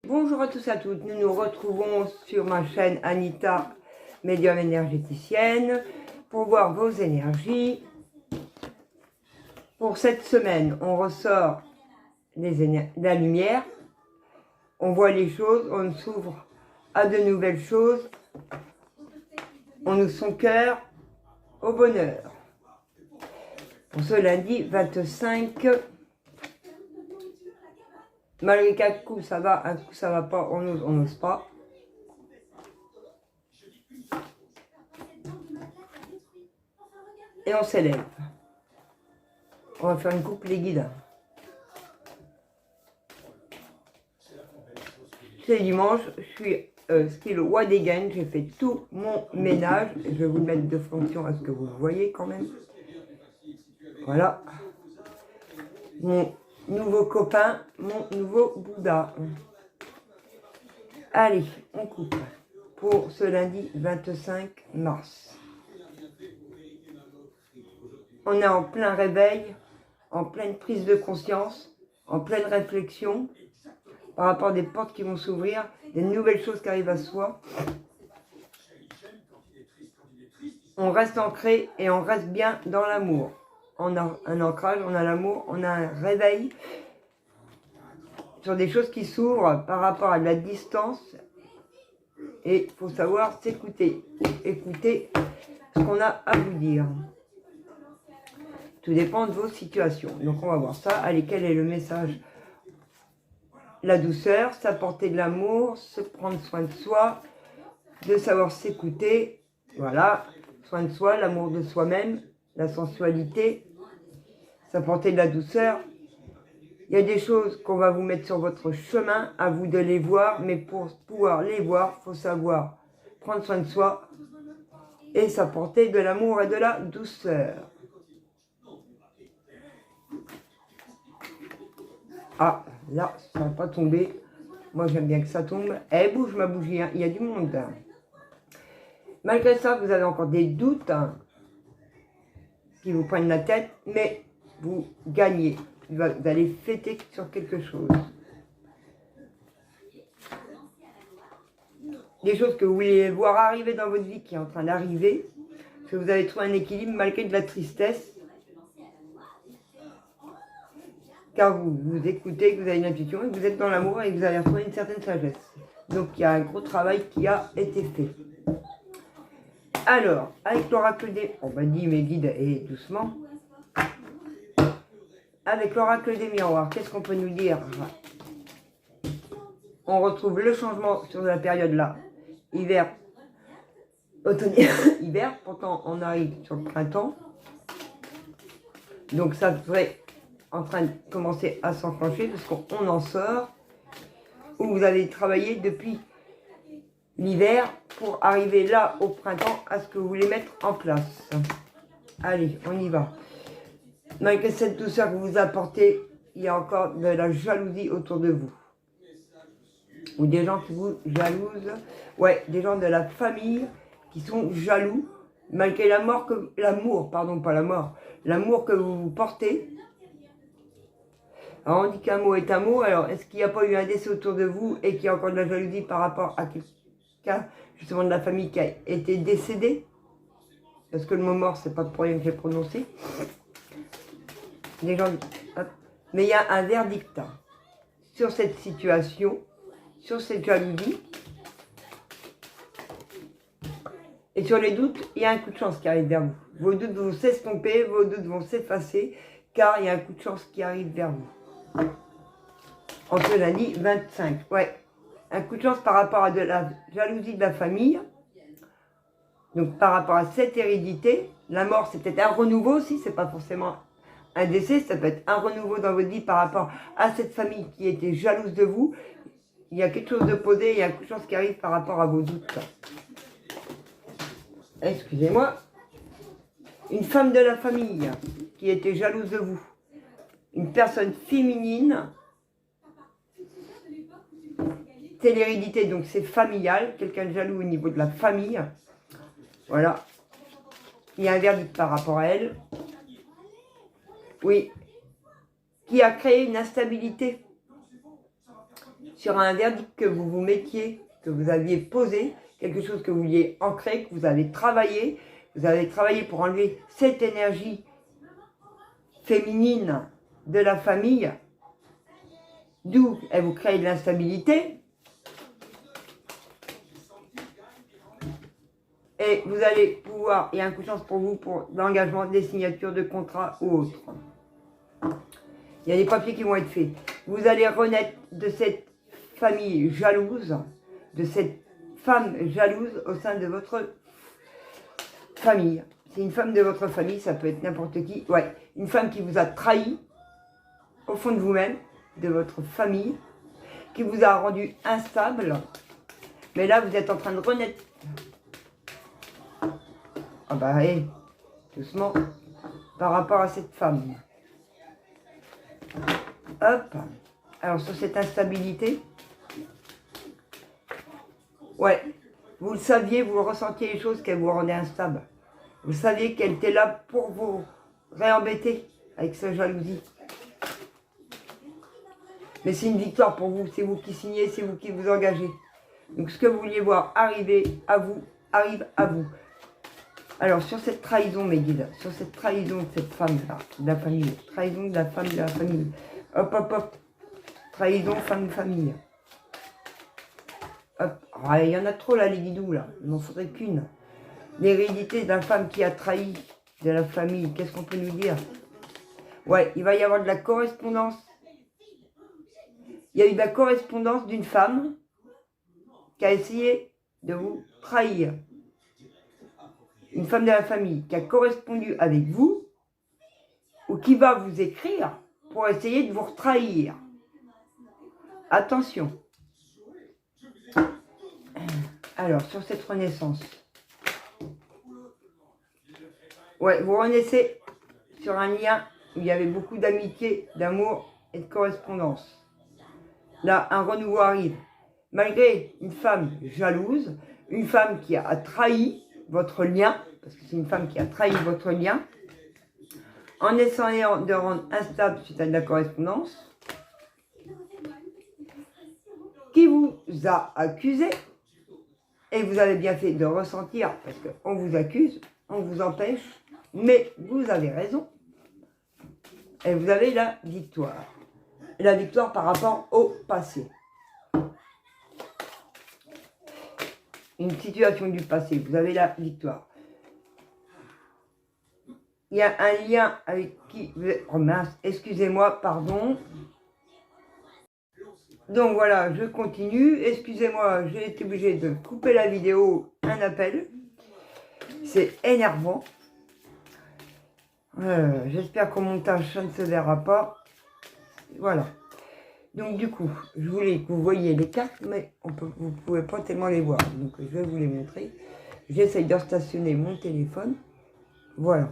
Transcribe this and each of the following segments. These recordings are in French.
Bonjour à tous et à toutes, nous nous retrouvons sur ma chaîne Anita, médium énergéticienne, pour voir vos énergies. Pour cette semaine, on ressort la lumière, on voit les choses, on s'ouvre à de nouvelles choses, on ouvre son cœur au bonheur. Pour ce lundi 25, malgré qu'un coup ça va, un coup ça va pas, on n'ose pas. Et on s'élève. On va faire une coupe les guides. C'est dimanche, je suis style Wadegen, j'ai fait tout mon ménage. Je vais vous le mettre de fonction à ce que vous le voyez quand même. Voilà. Mon nouveau copain, mon nouveau Bouddha. Allez, on coupe pour ce lundi 25 mars. On est en plein réveil, en pleine prise de conscience, en pleine réflexion par rapport à des portes qui vont s'ouvrir, des nouvelles choses qui arrivent à soi. On reste ancré et on reste bien dans l'amour. On a un ancrage, on a l'amour, on a un réveil sur des choses qui s'ouvrent par rapport à de la distance. Et il faut savoir s'écouter, écouter ce qu'on a à vous dire. Tout dépend de vos situations. Donc on va voir ça. Allez, quel est le message? La douceur, s'apporter de l'amour, se prendre soin de soi, de savoir s'écouter. Voilà, soin de soi, l'amour de soi-même, la sensualité, s'apporter de la douceur. Il y a des choses qu'on va vous mettre sur votre chemin, à vous de les voir, mais pour pouvoir les voir, il faut savoir prendre soin de soi et s'apporter de l'amour et de la douceur. Ah, là, ça va pas tomber. Moi, j'aime bien que ça tombe. Elle bouge ma bougie, hein. Il y a du monde. Malgré ça, vous avez encore des doutes qui vous prennent la tête, mais vous gagnez. Vous allez fêter sur quelque chose. Des choses que vous voulez voir arriver dans votre vie qui est en train d'arriver. Que vous avez trouvé un équilibre malgré de la tristesse. Car vous vous écoutez, que vous avez une intuition, et que vous êtes dans l'amour et que vous avez retrouvé une certaine sagesse. Donc il y a un gros travail qui a été fait. Alors, avec l'oracle des... On va dire mes guides et doucement. Avec l'oracle des miroirs, qu'est-ce qu'on peut nous dire? On retrouve le changement sur la période là. Hiver, automne, hiver. Pourtant, on arrive sur le printemps. Donc ça serait en train de commencer à s'enclencher parce qu'on en sort. Où vous avez travaillé depuis l'hiver pour arriver là au printemps à ce que vous voulez mettre en place. Allez, on y va. Malgré cette douceur que vous apportez, il y a encore de la jalousie autour de vous. Ou des gens qui vous jalousent. Ouais, des gens de la famille qui sont jaloux. Malgré la mort que... L'amour, pardon, pas la mort. L'amour que vous vous portez. Alors on dit qu'un mot est un mot. Alors est-ce qu'il n'y a pas eu un décès autour de vous et qu'il y a encore de la jalousie par rapport à quelqu'un justement de la famille qui a été décédé? Parce que le mot mort, c'est pas le problème que j'ai prononcé. Les gens... Mais il y a un verdict sur cette situation, sur cette jalousie. Et sur les doutes, il y a un coup de chance qui arrive vers vous. Vos doutes vont s'estomper, vos doutes vont s'effacer, car il y a un coup de chance qui arrive vers vous. En ce lundi 25, ouais. Un coup de chance par rapport à de la jalousie de la famille. Donc par rapport à cette hérédité, la mort c'est peut-être un renouveau aussi, c'est pas forcément un décès, ça peut être un renouveau dans votre vie par rapport à cette famille qui était jalouse de vous. Il y a quelque chose de posé, il y a un coup de chance qui arrive par rapport à vos doutes. Excusez-moi. Une femme de la famille qui était jalouse de vous. Une personne féminine. C'est l'hérédité, donc c'est familial. Quelqu'un de jaloux au niveau de la famille. Voilà. Il y a un verdict par rapport à elle. Oui. Qui a créé une instabilité. sur un verdict que vous vous mettiez, que vous aviez posé, quelque chose que vous vouliez ancrer, que vous avez travaillé pour enlever cette énergie féminine de la famille, d'où elle vous crée de l'instabilité. Et vous allez pouvoir, il y a un coup de chance pour vous, pour l'engagement des signatures de contrats ou autres. Il y a des papiers qui vont être faits. Vous allez renaître de cette famille jalouse, de cette femme jalouse au sein de votre famille. C'est une femme de votre famille, ça peut être n'importe qui. Ouais, une femme qui vous a trahi au fond de vous-même, de votre famille, qui vous a rendu instable. Mais là, vous êtes en train de renaître. Ah bah, hé, doucement, par rapport à cette femme. Hop. Alors, sur cette instabilité, ouais, vous le saviez, vous ressentiez les choses qu'elle vous rendait instable. Vous saviez qu'elle était là pour vous réembêter avec sa jalousie. Mais c'est une victoire pour vous, c'est vous qui signez, c'est vous qui vous engagez. Donc ce que vous vouliez voir arriver à vous, arrive à vous. Alors sur cette trahison, mes guides, sur cette trahison de cette femme-là, de la famille, trahison de la femme de la famille, hop, hop, hop, trahison, femme de famille. Hop, ah, il y en a trop là, les guidous, là, il n'en faudrait qu'une. L'hérédité de la femme qui a trahi de la famille, qu'est-ce qu'on peut nous dire? Ouais, il va y avoir de la correspondance. Il y a eu de la correspondance d'une femme qui a essayé de vous trahir. Une femme de la famille qui a correspondu avec vous ou qui va vous écrire pour essayer de vous trahir. Attention. Alors, sur cette renaissance. Ouais, vous renaissez sur un lien où il y avait beaucoup d'amitié, d'amour et de correspondance. Là, un renouveau arrive. Malgré une femme jalouse, une femme qui a trahi votre lien, parce que c'est une femme qui a trahi votre lien, en essayant de rendre instable suite à de la correspondance, qui vous a accusé, et vous avez bien fait de ressentir, parce qu'on vous accuse, on vous empêche, mais vous avez raison, et vous avez la victoire. La victoire par rapport au passé. Une situation du passé, vous avez la victoire. Il y a un lien avec qui... Oh mince, excusez-moi, pardon. Donc voilà, je continue. Excusez-moi, j'ai été obligée de couper la vidéo, un appel. C'est énervant. J'espère qu'au montage, ça ne se verra pas. Voilà. Donc du coup, je voulais que vous voyiez les cartes, mais vous ne pouvez pas tellement les voir. Donc je vais vous les montrer. J'essaye de stationner mon téléphone. Voilà.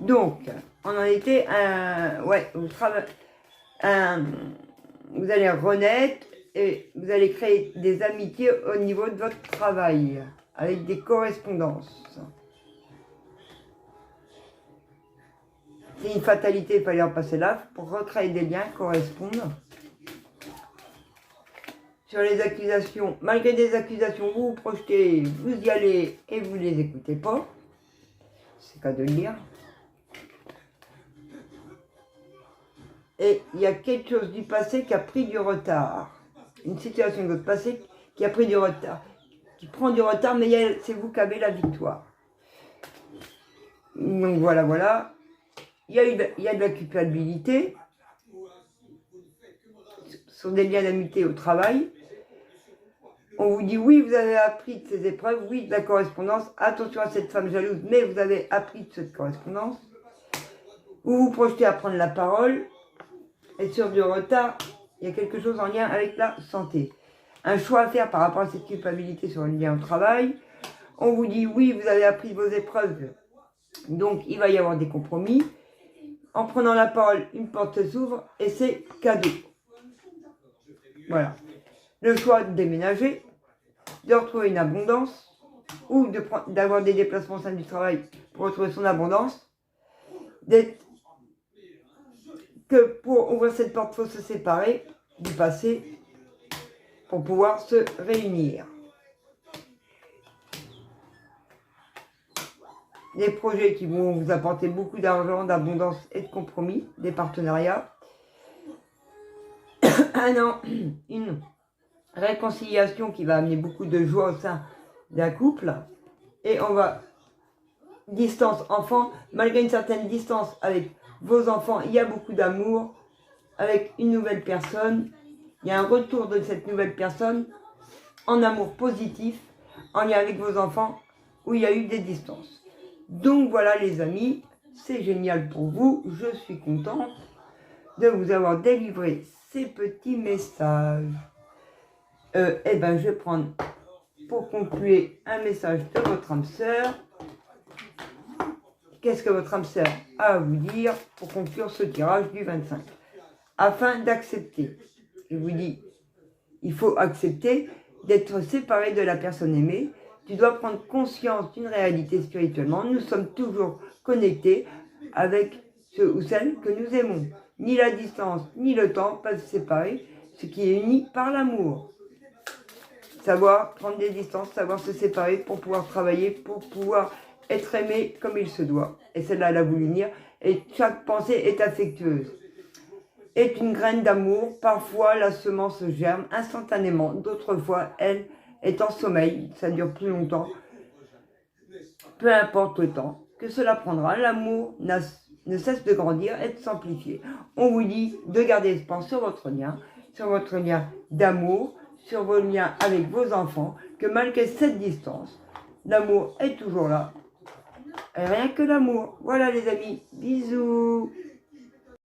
Donc, on en était ouais, vous allez renaître et vous allez créer des amitiés au niveau de votre travail, avec des correspondances. C'est une fatalité, il fallait en passer là, pour recréer des liens correspondent. Sur les accusations, malgré des accusations, vous vous projetez, vous y allez et vous ne les écoutez pas. C'est qu'à de le dire. Et il y a quelque chose du passé qui a pris du retard. Une situation de votre passé qui a pris du retard. Qui prend du retard, mais c'est vous qui avez la victoire. Donc voilà, voilà. Il y a de la culpabilité. Sur des liens d'amitié au travail. On vous dit oui, vous avez appris de ces épreuves, oui, de la correspondance. Attention à cette femme jalouse, mais vous avez appris de cette correspondance. Vous vous projetez à prendre la parole. Et sur du retard, il y a quelque chose en lien avec la santé. Un choix à faire par rapport à cette culpabilité sur le lien au travail. On vous dit oui, vous avez appris vos épreuves. Donc il va y avoir des compromis. En prenant la parole, une porte s'ouvre et c'est cadeau. Voilà. Le choix de déménager, de retrouver une abondance ou d'avoir des déplacements au sein du travail pour retrouver son abondance. Que pour ouvrir cette porte, il faut se séparer. du passé pour pouvoir se réunir. Des projets qui vont vous apporter beaucoup d'argent, d'abondance et de compromis, des partenariats. Un an, une réconciliation qui va amener beaucoup de joie au sein d'un couple. Et on va, distance enfant, malgré une certaine distance avec vos enfants, il y a beaucoup d'amour avec une nouvelle personne. Il y a un retour de cette nouvelle personne en amour positif, en lien avec vos enfants, où il y a eu des distances. Donc voilà les amis, c'est génial pour vous, je suis contente de vous avoir délivré ces petits messages. Eh ben, je vais prendre pour conclure un message de votre âme sœur. Qu'est-ce que votre âme sœur a à vous dire pour conclure ce tirage du 25? Afin d'accepter, je vous dis, il faut accepter d'être séparé de la personne aimée. Tu dois prendre conscience d'une réalité spirituellement. Nous sommes toujours connectés avec ceux ou celles que nous aimons. Ni la distance, ni le temps peuvent séparer ce qui est uni par l'amour. Savoir prendre des distances, savoir se séparer pour pouvoir travailler, pour pouvoir être aimé comme il se doit. Et celle-là, elle a voulu dire. Et chaque pensée est affectueuse. Est une graine d'amour. Parfois, la semence germe instantanément. D'autres fois, elle est en sommeil. Ça dure plus longtemps. Peu importe le temps que cela prendra, l'amour ne cesse de grandir et de s'amplifier. On vous dit de garder espoir sur votre lien d'amour, sur vos liens avec vos enfants, que malgré cette distance, l'amour est toujours là. Et rien que l'amour. Voilà les amis, bisous.